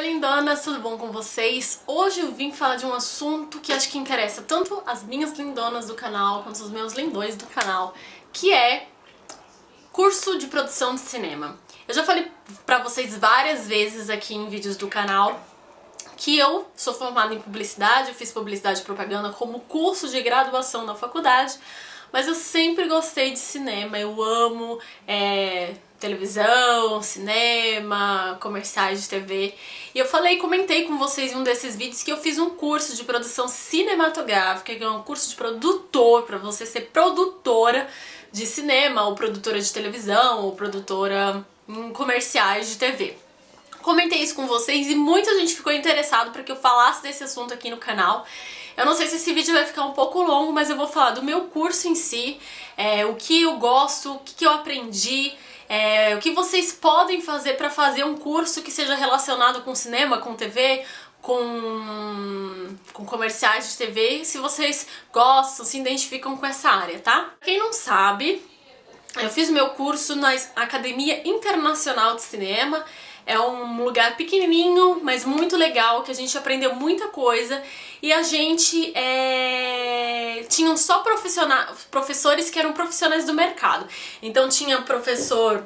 lindonas, tudo bom com vocês? Hoje eu vim falar de um assunto que acho que interessa tanto as minhas lindonas do canal quanto os meus lindões do canal, que é curso de produção de cinema. Eu já falei pra vocês várias vezes aqui em vídeos do canal que eu sou formada em publicidade, eu fiz publicidade e propaganda como curso de graduação na faculdade, mas eu sempre gostei de cinema, eu amo televisão, cinema, comerciais de TV. E eu comentei com vocês em um desses vídeos que eu fiz um curso de produção cinematográfica, que é um curso de produtor, pra você ser produtora de cinema, ou produtora de televisão, ou produtora em comerciais de TV. Comentei isso com vocês e muita gente ficou interessado para que eu falasse desse assunto aqui no canal. Eu não sei se esse vídeo vai ficar um pouco longo, mas eu vou falar do meu curso em si, o que eu gosto, o que eu aprendi, o que vocês podem fazer para fazer um curso que seja relacionado com cinema, com TV, com comerciais de TV, se vocês gostam, se identificam com essa área, tá? Quem não sabe, eu fiz meu curso na Academia Internacional de Cinema. É um lugar pequenininho, mas muito legal, que a gente aprendeu muita coisa. E a gente tinham só professores que eram profissionais do mercado. Então tinha professor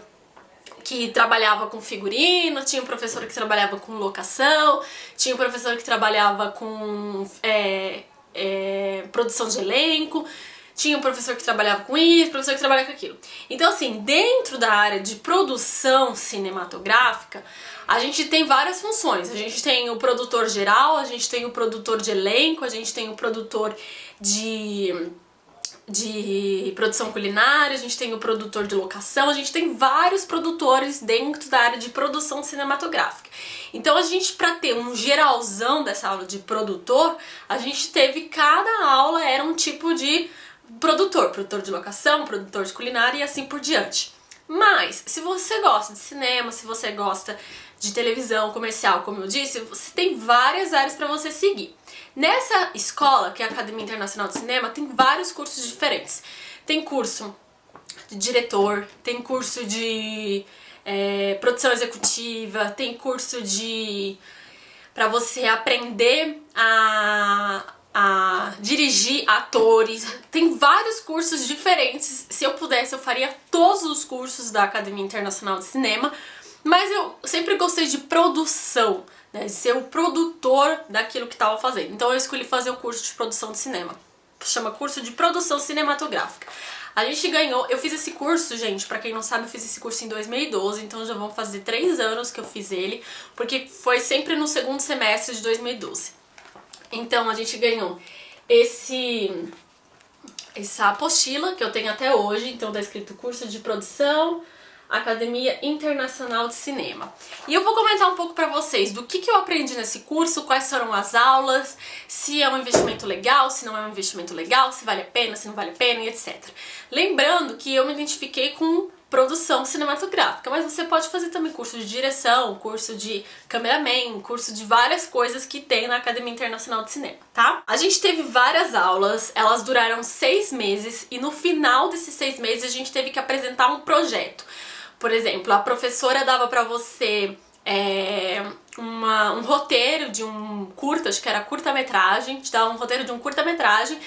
que trabalhava com figurino, tinha um professor que trabalhava com locação, tinha um professor que trabalhava com produção de elenco, tinha um professor que trabalhava com isso, professor que trabalhava com aquilo. Então assim, dentro da área de produção cinematográfica, a gente tem várias funções. A gente tem o produtor geral, a gente tem o produtor de elenco, a gente tem o produtor de produção culinária, a gente tem o produtor de locação, a gente tem vários produtores dentro da área de produção cinematográfica. Então a gente, para ter um geralzão dessa aula de produtor, a gente teve, cada aula era um tipo de produtor de locação, produtor de culinária e assim por diante. Mas, se você gosta de cinema, se você gosta de televisão, comercial, como eu disse, você tem várias áreas para você seguir. Nessa escola, que é a Academia Internacional de Cinema, tem vários cursos diferentes. Tem curso de diretor, tem curso de produção executiva, tem curso para você aprender a dirigir atores. Tem vários cursos diferentes. Se eu pudesse, eu faria todos os cursos da Academia Internacional de Cinema, mas eu sempre gostei de produção, né, de ser o produtor daquilo que estava fazendo. Então eu escolhi fazer o curso de produção de cinema. Chama curso de produção cinematográfica. A gente ganhou, eu fiz esse curso, gente, pra quem não sabe, eu fiz esse curso em 2012, então já vão fazer 3 anos que eu fiz ele, porque foi sempre no segundo semestre de 2012. Então a gente ganhou essa apostila que eu tenho até hoje. Então tá escrito curso de produção, Academia Internacional de Cinema. E eu vou comentar um pouco pra vocês do que eu aprendi nesse curso, quais foram as aulas, se é um investimento legal, se não é um investimento legal, se vale a pena, se não vale a pena e etc. Lembrando que eu me identifiquei com produção cinematográfica, mas você pode fazer também curso de direção, curso de cameraman, curso de várias coisas que tem na Academia Internacional de Cinema, tá? A gente teve várias aulas, elas duraram 6 meses e no final desses 6 meses a gente teve que apresentar um projeto. Por exemplo, a professora dava pra você um roteiro de um curta, acho que era curta-metragem, te dava um roteiro de um curta-metragem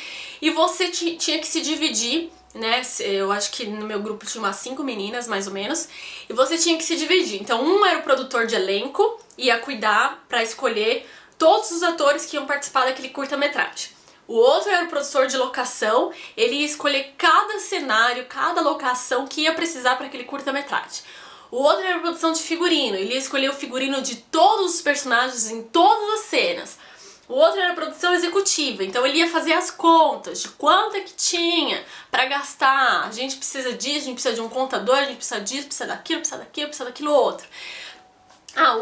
e você tinha que se dividir, né? Eu acho que no meu grupo tinha umas 5 meninas, mais ou menos, e você tinha que se dividir. Então um era o produtor de elenco, ia cuidar pra escolher todos os atores que iam participar daquele curta-metragem. O outro era o produtor de locação, ele ia escolher cada cenário, cada locação que ia precisar para aquele curta-metragem. O outro era a produção de figurino, ele ia escolher o figurino de todos os personagens em todas as cenas. O outro era a produção executiva, então ele ia fazer as contas de quanto é que tinha pra gastar. A gente precisa disso, a gente precisa de um contador, a gente precisa disso, precisa daquilo, precisa daquilo, precisa daquilo outro.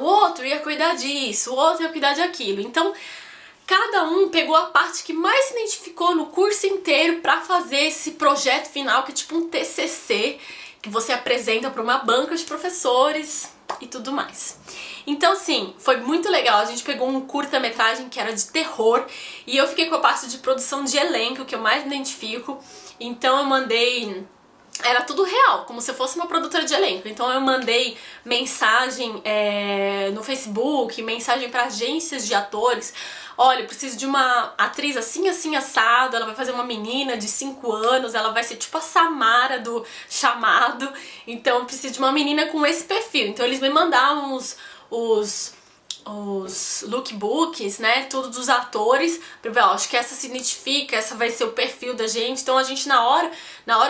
O outro ia cuidar disso, o outro ia cuidar daquilo. Então, cada um pegou a parte que mais se identificou no curso inteiro pra fazer esse projeto final, que é tipo um TCC, que você apresenta pra uma banca de professores e tudo mais. Então assim, foi muito legal. A gente pegou um curta-metragem que era de terror e eu fiquei com a parte de produção de elenco, que eu mais me identifico. Então eu mandei era tudo real, como se eu fosse uma produtora de elenco. Então eu mandei mensagem no Facebook, mensagem para agências de atores. Olha, eu preciso de uma atriz assim, assim, assado. Ela vai fazer uma menina de 5 anos, ela vai ser tipo a Samara do Chamado. Então eu preciso de uma menina com esse perfil. Então eles me mandavam os lookbooks, né, tudo dos atores, pra ver, ó, acho que essa se identifica, essa vai ser o perfil da gente. Então a gente na hora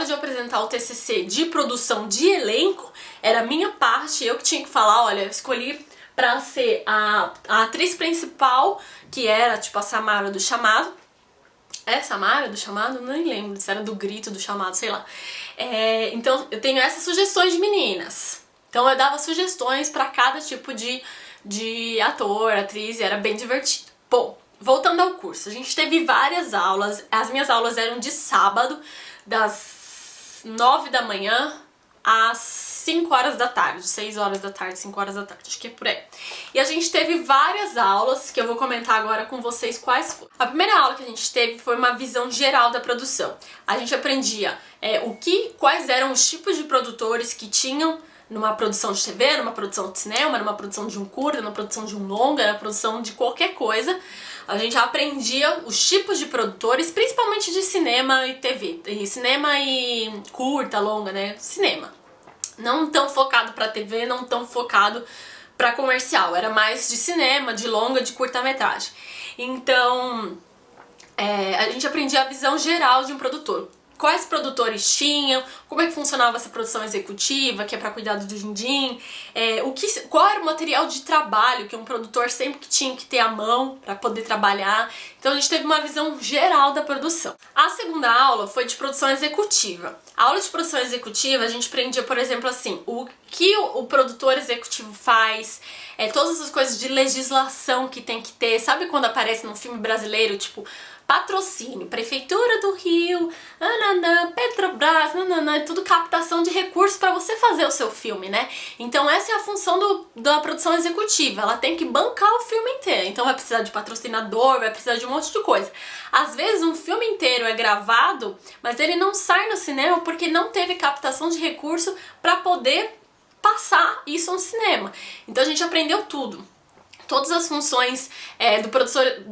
de eu apresentar o TCC de produção de elenco, era a minha parte, eu que tinha que falar, olha, eu escolhi pra ser a atriz principal, que era tipo a Samara do Chamado. É Samara do Chamado? Nem lembro se era do Grito do Chamado, sei lá. Então eu tenho essas sugestões de meninas. Então eu dava sugestões pra cada tipo de ator, atriz, e era bem divertido. Bom, voltando ao curso, a gente teve várias aulas. As minhas aulas eram de sábado, das 9 da manhã às 5 horas da tarde, 6 horas da tarde, 5 horas da tarde, acho que é por aí. E a gente teve várias aulas, que eu vou comentar agora com vocês quais foram. A primeira aula que a gente teve foi uma visão geral da produção. A gente aprendia quais eram os tipos de produtores que tinham numa produção de TV, numa produção de cinema, numa produção de um curta, numa produção de um longa, na produção de qualquer coisa. A gente aprendia os tipos de produtores, principalmente de cinema e TV. E cinema e curta, longa, né? Cinema. Não tão focado pra TV, não tão focado pra comercial. Era mais de cinema, de longa, de curta-metragem. Então, a gente aprendia a visão geral de um produtor. Quais produtores tinham, como é que funcionava essa produção executiva, que é para cuidar do din-din, qual era o material de trabalho que um produtor sempre tinha que ter à mão para poder trabalhar. Então a gente teve uma visão geral da produção. A segunda aula foi de produção executiva. A aula de produção executiva a gente aprendia, por exemplo, assim, o que o produtor executivo faz, todas as coisas de legislação que tem que ter. Sabe quando aparece num filme brasileiro, tipo, patrocínio, Prefeitura do Rio, Petrobras, tudo captação de recursos para você fazer o seu filme, né? Então essa é a função da produção executiva, ela tem que bancar o filme inteiro. Então vai precisar de patrocinador, vai precisar de um monte de coisa. Às vezes um filme inteiro é gravado, mas ele não sai no cinema porque não teve captação de recurso para poder passar isso no cinema. Então a gente aprendeu tudo. Todas as funções do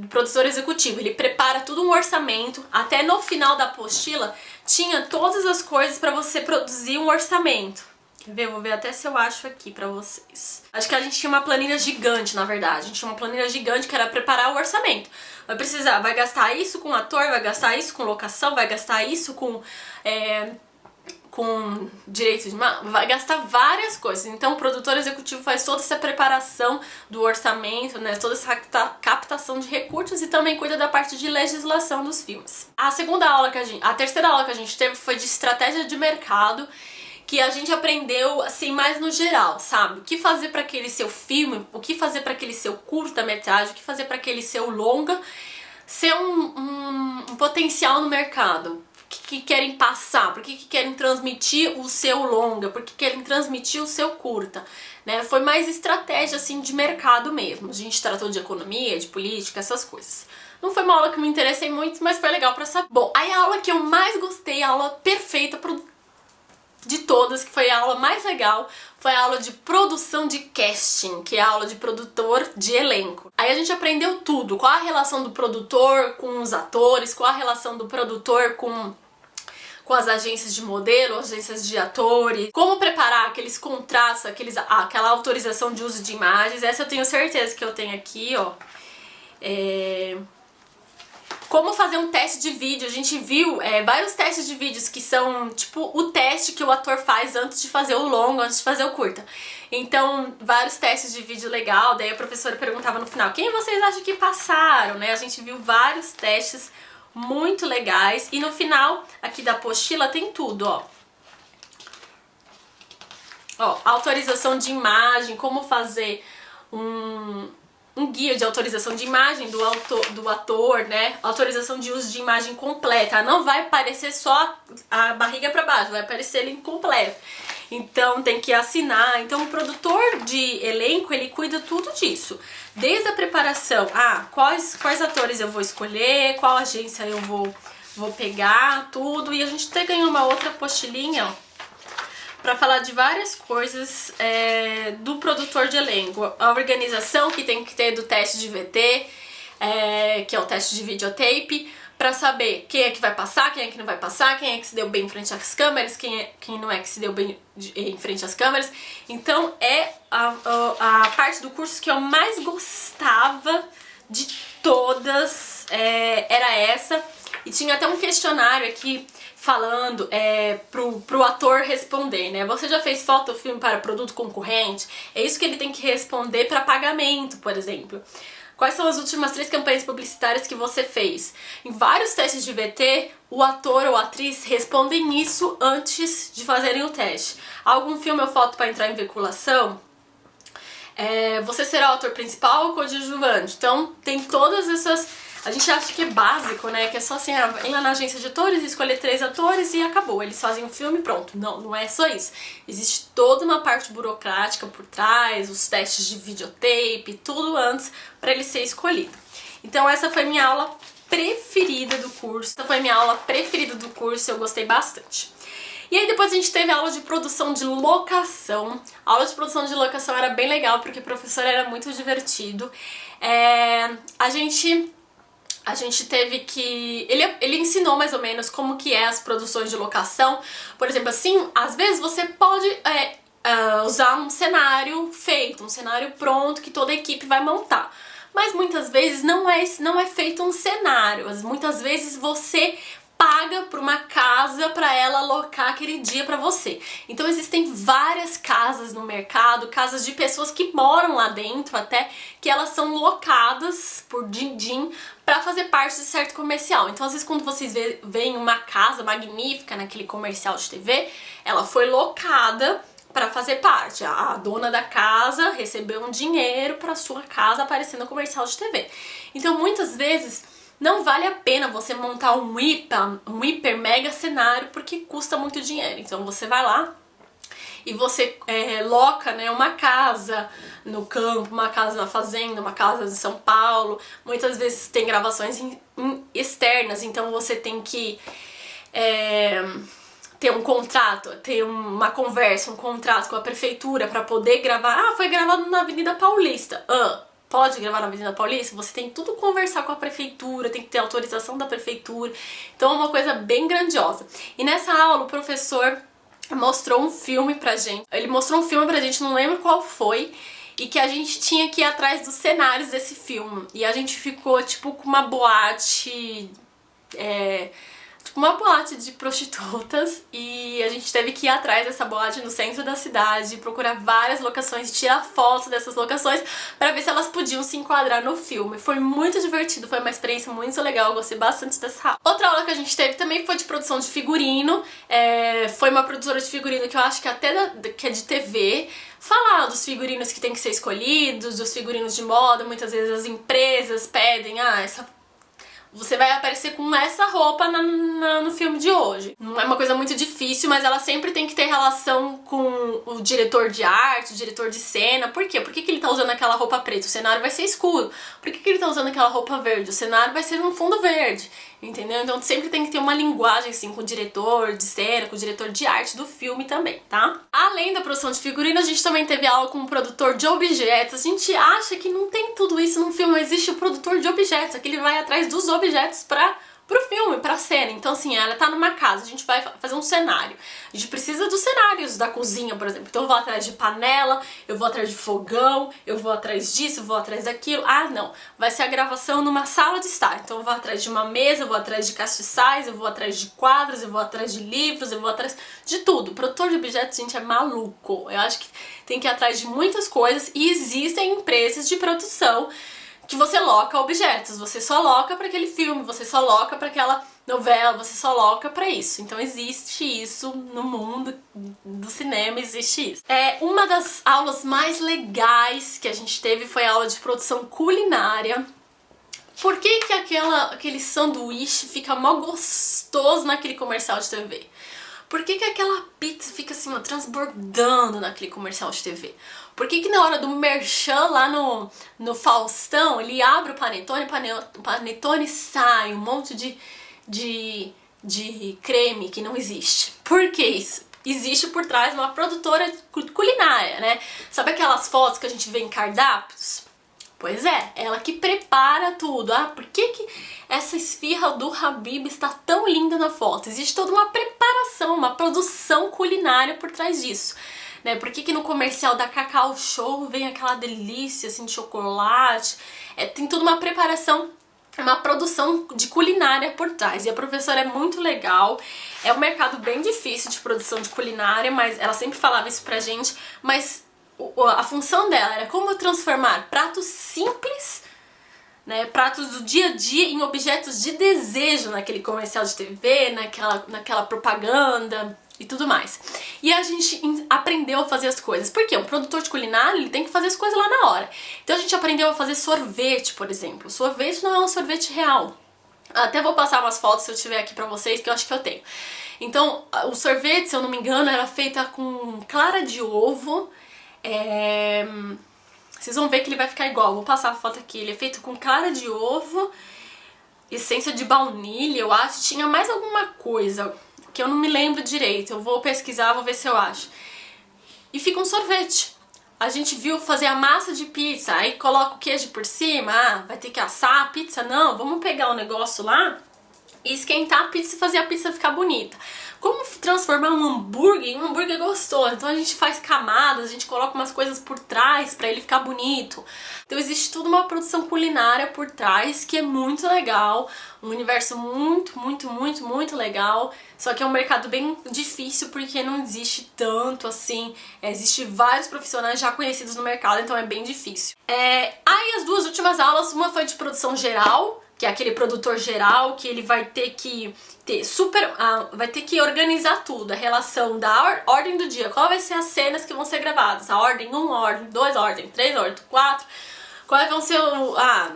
produtor executivo. Ele prepara tudo um orçamento, até no final da apostila tinha todas as coisas para você produzir um orçamento. Quer ver? Vou ver até se eu acho aqui pra vocês. Acho que a gente tinha uma planilha gigante, na verdade. A gente tinha uma planilha gigante que era preparar o orçamento. Vai gastar isso com ator, vai gastar isso com locação, vai gastar isso com direitos de imagem, vai gastar várias coisas. Então o produtor executivo faz toda essa preparação do orçamento, né, toda essa captação de recursos e também cuida da parte de legislação dos filmes. A terceira aula que a gente teve foi de estratégia de mercado, que a gente aprendeu assim mais no geral, sabe? O que fazer para aquele seu filme, o que fazer para aquele seu curta-metragem, o que fazer para aquele seu longa ser um potencial no mercado. Que querem passar, por que querem transmitir o seu longa, por que querem transmitir o seu curta, né? Foi mais estratégia assim de mercado mesmo. A gente tratou de economia, de política, essas coisas. Não foi uma aula que me interessei muito, mas foi legal pra saber. Bom, aí a aula que eu mais gostei, a aula perfeita de todas, que foi a aula mais legal, foi a aula de produção de casting, que é a aula de produtor de elenco. Aí a gente aprendeu tudo, qual a relação do produtor com os atores, qual a relação do produtor com as agências de modelo, agências de atores, como preparar aqueles contratos, aquela autorização de uso de imagens. Essa eu tenho certeza que eu tenho aqui, ó. Como fazer um teste de vídeo. A gente viu vários testes de vídeos que são tipo o teste que o ator faz antes de fazer o longo, antes de fazer o curta. Então, vários testes de vídeo legal. Daí a professora perguntava no final, quem vocês acham que passaram, né? A gente viu vários testes muito legais. E no final, aqui da apostila, tem tudo, ó. Ó, autorização de imagem, como fazer um guia de autorização de imagem do ator, né? Autorização de uso de imagem completa. Não vai aparecer só a barriga para baixo, vai aparecer ele incompleto. Então tem que assinar. Então o produtor de elenco, ele cuida tudo disso. Desde a preparação, quais atores eu vou escolher, qual agência eu vou pegar, tudo. E a gente até ganhou uma outra apostilinha, ó. para falar de várias coisas do produtor de elenco. A organização que tem que ter do teste de VT, que é o teste de videotape, para saber quem é que vai passar, quem é que não vai passar, quem é que se deu bem em frente às câmeras, quem não é que se deu bem em frente às câmeras. Então é a parte do curso que eu mais gostava de todas, era essa. E tinha até um questionário aqui falando pro ator responder, né? Você já fez foto ou filme para produto concorrente? É isso que ele tem que responder para pagamento, por exemplo. Quais são as últimas 3 campanhas publicitárias que você fez? Em vários testes de VT, o ator ou a atriz respondem isso antes de fazerem o teste. Algum filme ou foto para entrar em veiculação? Você será o ator principal ou coadjuvante? Então tem todas essas... A gente acha que é básico, né? Que é só assim, ir lá na agência de atores, escolher 3 atores e acabou. Eles fazem um filme e pronto. Não, não é só isso. Existe toda uma parte burocrática por trás, os testes de videotape, tudo antes para ele ser escolhido. Então essa foi minha aula preferida do curso. Eu gostei bastante. E aí depois a gente teve aula de produção de locação. A aula de produção de locação era bem legal, porque o professor era muito divertido. A gente teve que... Ele ensinou mais ou menos como que é as produções de locação. Por exemplo, assim, às vezes você pode usar um cenário feito, um cenário pronto que toda a equipe vai montar. Mas muitas vezes não é feito um cenário. Muitas vezes você paga por uma casa para ela alocar aquele dia para você. Então existem várias casas no mercado, casas de pessoas que moram lá dentro até, que elas são locadas por din-din para fazer parte de certo comercial. Então às vezes quando vocês veem uma casa magnífica naquele comercial de TV, ela foi locada para fazer parte. A dona da casa recebeu um dinheiro para sua casa aparecer no comercial de TV. Então muitas vezes não vale a pena você montar um hiper mega cenário, porque custa muito dinheiro. Então você vai lá e você loca, né, uma casa no campo, uma casa na fazenda, uma casa em São Paulo. Muitas vezes tem gravações externas, então você tem que ter um contrato, ter uma conversa, um contrato com a prefeitura para poder gravar. Ah, foi gravado na Avenida Paulista. Pode gravar na Avenida Paulista? Você tem tudo conversar com a prefeitura, tem que ter autorização da prefeitura. Então é uma coisa bem grandiosa. E nessa aula o professor mostrou um filme pra gente. Ele mostrou um filme pra gente, não lembro qual foi, e que a gente tinha que ir atrás dos cenários desse filme. E a gente ficou tipo com uma boate... uma boate de prostitutas, e a gente teve que ir atrás dessa boate no centro da cidade, procurar várias locações, tirar fotos dessas locações para ver se elas podiam se enquadrar no filme. Foi muito divertido, foi uma experiência muito legal, eu gostei bastante dessa aula. Outra aula que a gente teve também foi de produção de figurino. Foi uma produtora de figurino que eu acho que até que é de TV, falar dos figurinos que tem que ser escolhidos, dos figurinos de moda. Muitas vezes as empresas pedem, você vai aparecer com essa roupa no filme de hoje. Não é uma coisa muito difícil, mas ela sempre tem que ter relação com o diretor de arte, o diretor de cena. Por quê? Por que ele tá usando aquela roupa preta? O cenário vai ser escuro. Por que ele tá usando aquela roupa verde? O cenário vai ser um fundo verde. Entendeu? Então sempre tem que ter uma linguagem assim com o diretor de cena, com o diretor de arte do filme também, tá? Além da produção de figurino, a gente também teve aula com um produtor de objetos. A gente acha que não tem tudo isso num filme, existe o produtor de objetos, aquele vai atrás dos objetos pro filme, pra cena. Então assim, ela tá numa casa, a gente vai fazer um cenário. A gente precisa dos cenários da cozinha, por exemplo. Então eu vou atrás de panela, eu vou atrás de fogão, eu vou atrás disso, eu vou atrás daquilo. Ah, não, vai ser a gravação numa sala de estar. Então eu vou atrás de uma mesa, eu vou atrás de castiçais, eu vou atrás de quadros, eu vou atrás de livros, eu vou atrás de tudo. O produtor de objetos, gente, é maluco. Eu acho que tem que ir atrás de muitas coisas, e existem empresas de produção que você loca objetos, você só loca para aquele filme, você só loca para aquela novela, você só loca para isso. Então existe isso no mundo do cinema, existe isso. Uma das aulas mais legais que a gente teve foi a aula de produção culinária. Por que que aquele sanduíche fica mó gostoso naquele comercial de TV? Por que que aquela pizza fica assim, ó, transbordando naquele comercial de TV? Por que que na hora do merchan lá no Faustão, ele abre o panetone sai um monte de creme que não existe? Por que isso? existe por trás uma produtora culinária, né? Sabe aquelas fotos que a gente vê em cardápios? Pois é, ela que prepara tudo. Ah, por que essa esfirra do Habib está tão linda na foto? Existe toda uma preparação, uma produção culinária por trás disso. Né? Por que no comercial da Cacau Show vem aquela delícia assim, de chocolate? Tem toda uma preparação, uma produção de culinária por trás. E a professora é muito legal. É um mercado bem difícil de produção de culinária, mas ela sempre falava isso pra gente. Mas a função dela era como transformar pratos simples, né, pratos do dia a dia, em objetos de desejo naquele comercial de TV, naquela propaganda e tudo mais. E a gente aprendeu a fazer as coisas. Porque um produtor de culinária, ele tem que fazer as coisas lá na hora. Então a gente aprendeu a fazer sorvete, por exemplo. Sorvete não é um sorvete real. Até vou passar umas fotos se eu tiver aqui pra vocês, que eu acho que eu tenho. Então, o sorvete, se eu não me engano, era feita com clara de ovo. Vocês vão ver que ele vai ficar igual. Vou passar a foto aqui. Ele é feito com clara de ovo, essência de baunilha, eu acho. Tinha mais alguma coisa que eu não me lembro direito. Eu vou pesquisar, vou ver se eu acho. E fica um sorvete. A gente viu fazer a massa de pizza, aí coloca o queijo por cima. Ah, vai ter que assar a pizza? Não, vamos pegar o negócio lá e esquentar a pizza e fazer a pizza ficar bonita. Como transformar um hambúrguer em um hambúrguer gostoso? Então a gente faz camadas, a gente coloca umas coisas por trás pra ele ficar bonito. Então existe toda uma produção culinária por trás que é muito legal, um universo muito legal. Só que é um mercado bem difícil porque não existe tanto assim, existe vários profissionais já conhecidos no mercado, então é bem difícil. Aí as duas últimas aulas, uma foi de produção geral, que é aquele produtor geral que ele vai ter que vai ter que organizar tudo, a relação da ordem do dia, qual vai ser as cenas que vão ser gravadas, a ordem 1, ordem 2, ordem 3, ordem 4, quais vão ser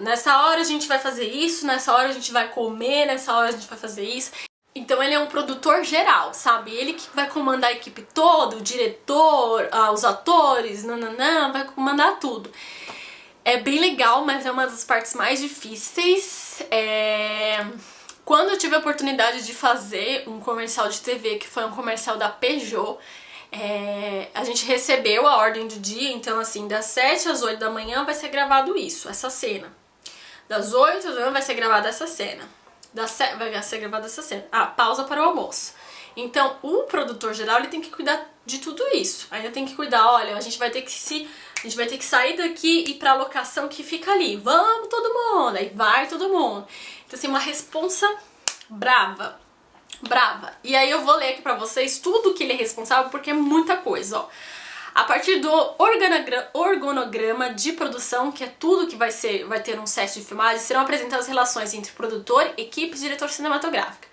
nessa hora a gente vai fazer isso, nessa hora a gente vai comer, nessa hora a gente vai fazer isso. Então ele é um produtor geral, sabe? Ele que vai comandar a equipe toda, o diretor, os atores, vai comandar tudo. É bem legal, mas é uma das partes mais difíceis. Quando eu tive a oportunidade de fazer um comercial de TV, que foi um comercial da Peugeot, a gente recebeu a ordem do dia, então assim, das 7 às 8 da manhã vai ser gravado essa cena. Das 8 da manhã vai ser gravada essa cena. Vai ser gravada essa cena. Pausa para o almoço. Então, o produtor geral, ele tem que cuidar de tudo isso. Ainda tem que cuidar, olha, a gente vai ter que sair daqui e ir pra locação que fica ali. Vamos todo mundo, aí vai todo mundo. Então assim, uma responsa brava. E aí eu vou ler aqui pra vocês tudo que ele é responsável, porque é muita coisa, ó. A partir do organograma de produção, que é tudo que vai ter um set de filmagem, serão apresentadas as relações entre produtor, equipe e diretor cinematográfico.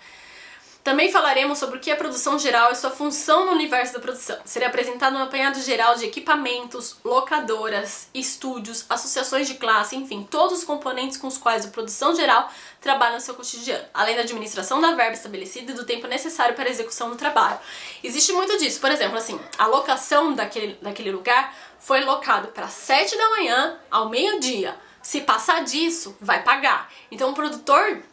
Também falaremos sobre o que é produção geral e sua função no universo da produção. Será apresentado um apanhado geral de equipamentos, locadoras, estúdios, associações de classe, enfim, todos os componentes com os quais a produção geral trabalha no seu cotidiano, além da administração da verba estabelecida e do tempo necessário para a execução do trabalho. Existe muito disso, por exemplo, assim, a locação daquele lugar foi locado para 7 da manhã ao meio-dia. Se passar disso, vai pagar. Então o produtor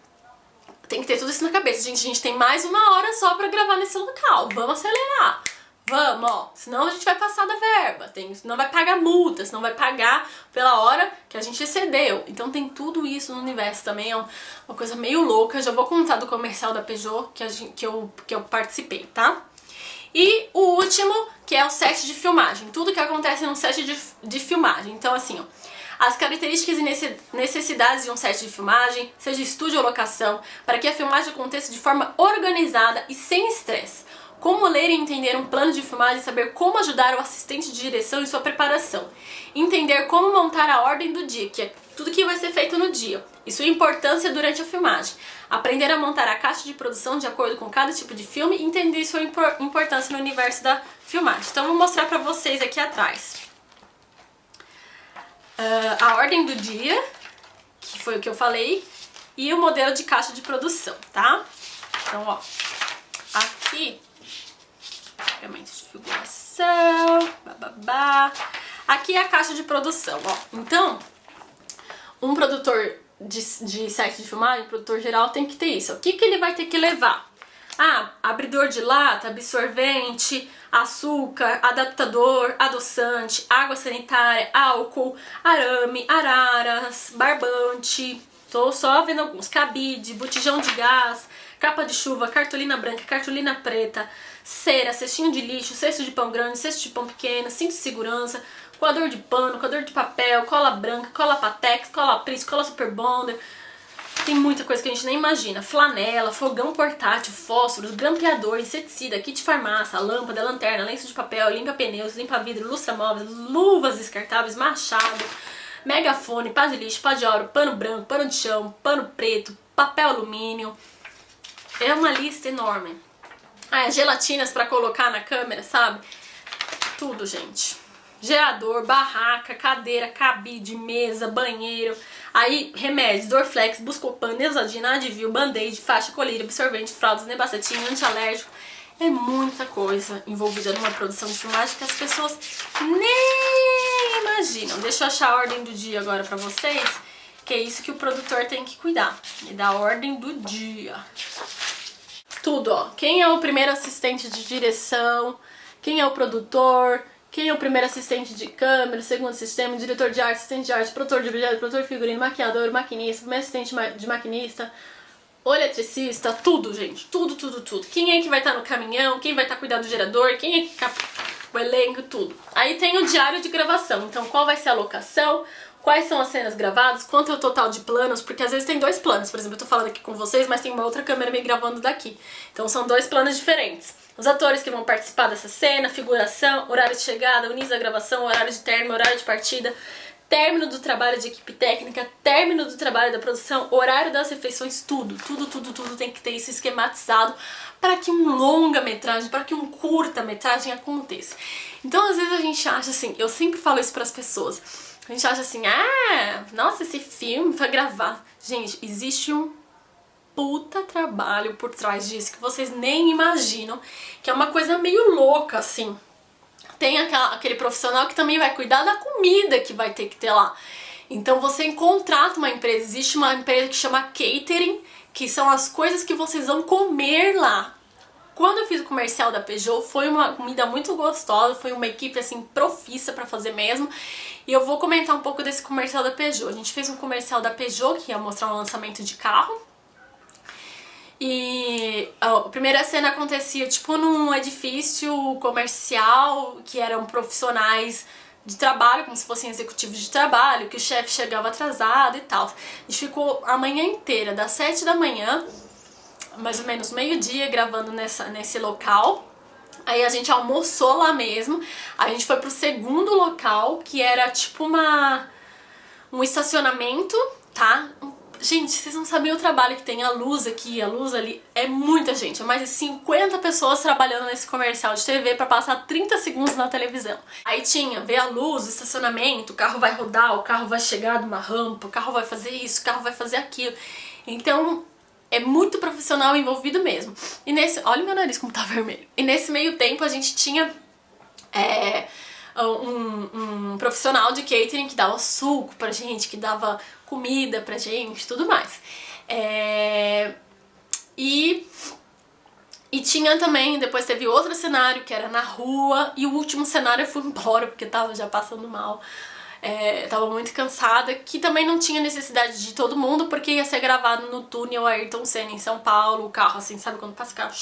tem que ter tudo isso na cabeça. Gente, a gente tem mais 1 hora só pra gravar nesse local. Vamos acelerar. Vamos, ó. Senão a gente vai passar da verba. Senão vai pagar multa, senão vai pagar pela hora que a gente excedeu. Então tem tudo isso no universo também. É uma coisa meio louca. Já vou contar do comercial da Peugeot que eu participei, tá? E o último, que é o set de filmagem. Tudo que acontece num set de filmagem. Então assim, ó. As características e necessidades de um set de filmagem, seja estúdio ou locação, para que a filmagem aconteça de forma organizada e sem estresse. Como ler e entender um plano de filmagem e saber como ajudar o assistente de direção em sua preparação. Entender como montar a ordem do dia, que é tudo que vai ser feito no dia, e sua importância durante a filmagem. Aprender a montar a caixa de produção de acordo com cada tipo de filme e entender sua importância no universo da filmagem. Então eu vou mostrar pra vocês aqui atrás. A ordem do dia, que foi o que eu falei, e o modelo de caixa de produção, tá? Então, ó, aqui, pagamento de figuração, bababá. Aqui é a caixa de produção, ó. Então, um produtor de set de filmagem, produtor geral, tem que ter isso. O que ele vai ter que levar? Abridor de lata, absorvente, açúcar, adaptador, adoçante, água sanitária, álcool, arame, araras, barbante. Tô só vendo alguns. Cabide, botijão de gás, capa de chuva, cartolina branca, cartolina preta, cera, cestinho de lixo, cesto de pão grande, cesto de pão pequeno, cinto de segurança, coador de pano, coador de papel, cola branca, cola Patex, cola Pris, cola Super Bonder. Tem muita coisa que a gente nem imagina. Flanela, fogão portátil, fósforos, grampeador, inseticida, kit farmácia, lâmpada, lanterna, lenço de papel, limpa pneus, limpa vidro, lustra móveis, luvas descartáveis, machado, megafone, pá de lixo, pá de ouro, pano branco, pano de chão, pano preto, papel alumínio. É uma lista enorme. Gelatinas pra colocar na câmera, sabe? Tudo, gente. Gerador, barraca, cadeira, cabide, mesa, banheiro. Aí, remédios, Dorflex, Buscopan, Neusadina, Advil, Band-Aid, faixa, colírio, absorvente, fraldas, nebacetinho, antialérgico. É muita coisa envolvida numa produção de filmagem que as pessoas nem imaginam. Deixa eu achar a ordem do dia agora pra vocês, que é isso que o produtor tem que cuidar. E da ordem do dia. Tudo, ó. Quem é o primeiro assistente de direção, quem é o produtor, quem é o primeiro assistente de câmera, segundo assistente, diretor de arte, assistente de arte, produtor de objeto, produtor de figurino, maquiador, maquinista, primeiro assistente de maquinista, o eletricista, tudo, gente. Tudo, tudo, tudo. Quem é que vai estar no caminhão, quem vai estar cuidando do gerador, quem é que... o elenco, tudo. Aí tem o diário de gravação. Então, qual vai ser a locação, quais são as cenas gravadas, quanto é o total de planos, porque às vezes tem 2 planos. Por exemplo, eu tô falando aqui com vocês, mas tem uma outra câmera me gravando daqui. Então, são 2 planos diferentes. Os atores que vão participar dessa cena, figuração, horário de chegada, início da gravação, horário de término, horário de partida, término do trabalho de equipe técnica, término do trabalho da produção, horário das refeições, tudo tem que ter isso esquematizado para que um longa-metragem, para que um curta-metragem aconteça. Então, às vezes a gente acha assim, eu sempre falo isso para as pessoas, a gente acha assim, nossa, esse filme foi gravado. Gente, existe um puta trabalho por trás disso que vocês nem imaginam, que é uma coisa meio louca, assim. Tem aquele profissional que também vai cuidar da comida que vai ter que ter lá. Então você contrata uma empresa, existe uma empresa que chama catering, que são as coisas que vocês vão comer lá. Quando eu fiz o comercial da Peugeot, foi uma comida muito gostosa, foi uma equipe assim profissa pra fazer mesmo. E eu vou comentar um pouco desse comercial da Peugeot. A gente fez um comercial da Peugeot que ia mostrar um lançamento de carro. E a primeira cena acontecia tipo num edifício comercial que eram profissionais de trabalho, como se fossem executivos de trabalho, que o chefe chegava atrasado e tal. A gente ficou a manhã inteira, das 7 da manhã, mais ou menos meio-dia, gravando nesse local. Aí a gente almoçou lá mesmo, a gente foi pro segundo local, que era tipo um estacionamento, tá? Gente, vocês não sabem o trabalho que tem, a luz aqui, a luz ali, é muita gente, é mais de 50 pessoas trabalhando nesse comercial de TV pra passar 30 segundos na televisão. Aí tinha, ver a luz, o estacionamento, o carro vai rodar, o carro vai chegar de uma rampa, o carro vai fazer isso, o carro vai fazer aquilo. Então, é muito profissional envolvido mesmo. E olha o meu nariz como tá vermelho. E nesse meio tempo a gente tinha um profissional de catering que dava suco pra gente, que dava comida pra gente, tudo mais. E tinha também, depois teve outro cenário que era na rua, e o último cenário eu fui embora porque tava já passando mal. Tava muito cansada, que também não tinha necessidade de todo mundo, porque ia ser gravado no túnel Ayrton Senna em São Paulo, o carro assim, sabe quando passa o carro?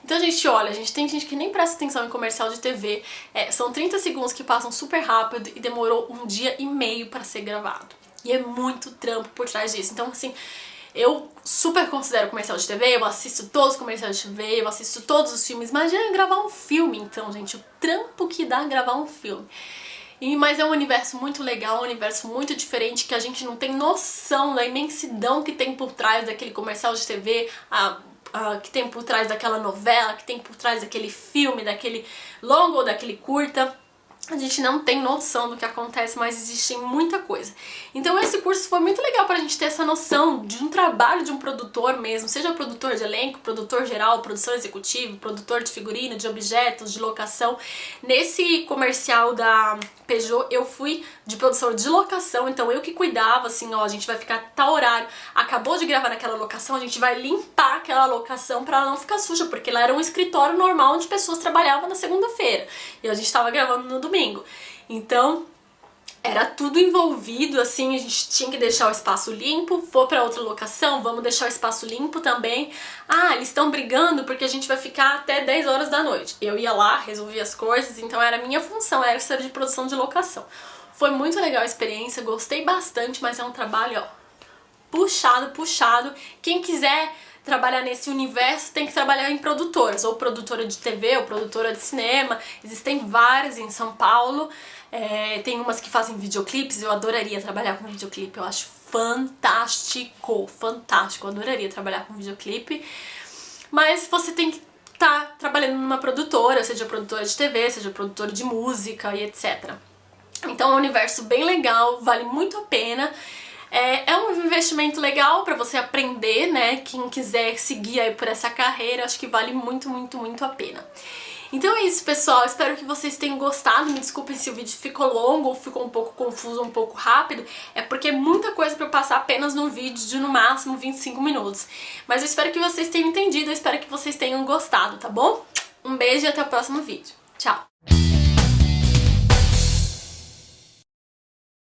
Então, gente, olha, tem gente que nem presta atenção em comercial de TV, são 30 segundos que passam super rápido e demorou 1 dia e meio pra ser gravado. E é muito trampo por trás disso. Então, assim, eu super considero comercial de TV, eu assisto todos os comerciais de TV, eu assisto todos os filmes. Imagina gravar um filme, então, gente, o trampo que dá gravar um filme. Mas é um universo muito legal, um universo muito diferente, que a gente não tem noção da imensidão que tem por trás daquele comercial de TV, que tem por trás daquela novela, que tem por trás daquele filme, daquele longo ou daquele curta. A gente não tem noção do que acontece, mas existe muita coisa. Então esse curso foi muito legal pra gente ter essa noção de um trabalho de um produtor mesmo, seja produtor de elenco, produtor geral, produção executiva, produtor de figurino, de objetos, de locação. Nesse comercial da Peugeot, eu fui de produção de locação, então eu que cuidava, assim, ó, a gente vai ficar tal horário, acabou de gravar naquela locação, a gente vai limpar aquela locação pra ela não ficar suja, porque lá era um escritório normal onde pessoas trabalhavam na segunda-feira, e a gente tava gravando no domingo. Então, era tudo envolvido, assim, a gente tinha que deixar o espaço limpo, for pra outra locação, vamos deixar o espaço limpo também. Ah, eles estão brigando porque a gente vai ficar até 10 horas da noite. Eu ia lá, resolvia as coisas, então era a minha função, era ser de produção de locação. Foi muito legal a experiência, gostei bastante, mas é um trabalho, ó, puxado. Quem quiser trabalhar nesse universo tem que trabalhar em produtoras, ou produtora de TV, ou produtora de cinema. Existem várias em São Paulo. Tem umas que fazem videoclipes, eu adoraria trabalhar com videoclipe, eu acho fantástico, eu adoraria trabalhar com videoclipe. Mas você tem que estar trabalhando numa produtora, seja produtora de TV, seja produtora de música e etc. Então é um universo bem legal, vale muito a pena. É um investimento legal pra você aprender, né? Quem quiser seguir aí por essa carreira, acho que vale muito a pena. Então é isso, pessoal. Espero que vocês tenham gostado. Me desculpem se o vídeo ficou longo ou ficou um pouco confuso, um pouco rápido. É porque é muita coisa pra eu passar apenas num vídeo de no máximo 25 minutos. Mas eu espero que vocês tenham entendido, eu espero que vocês tenham gostado, tá bom? Um beijo e até o próximo vídeo. Tchau!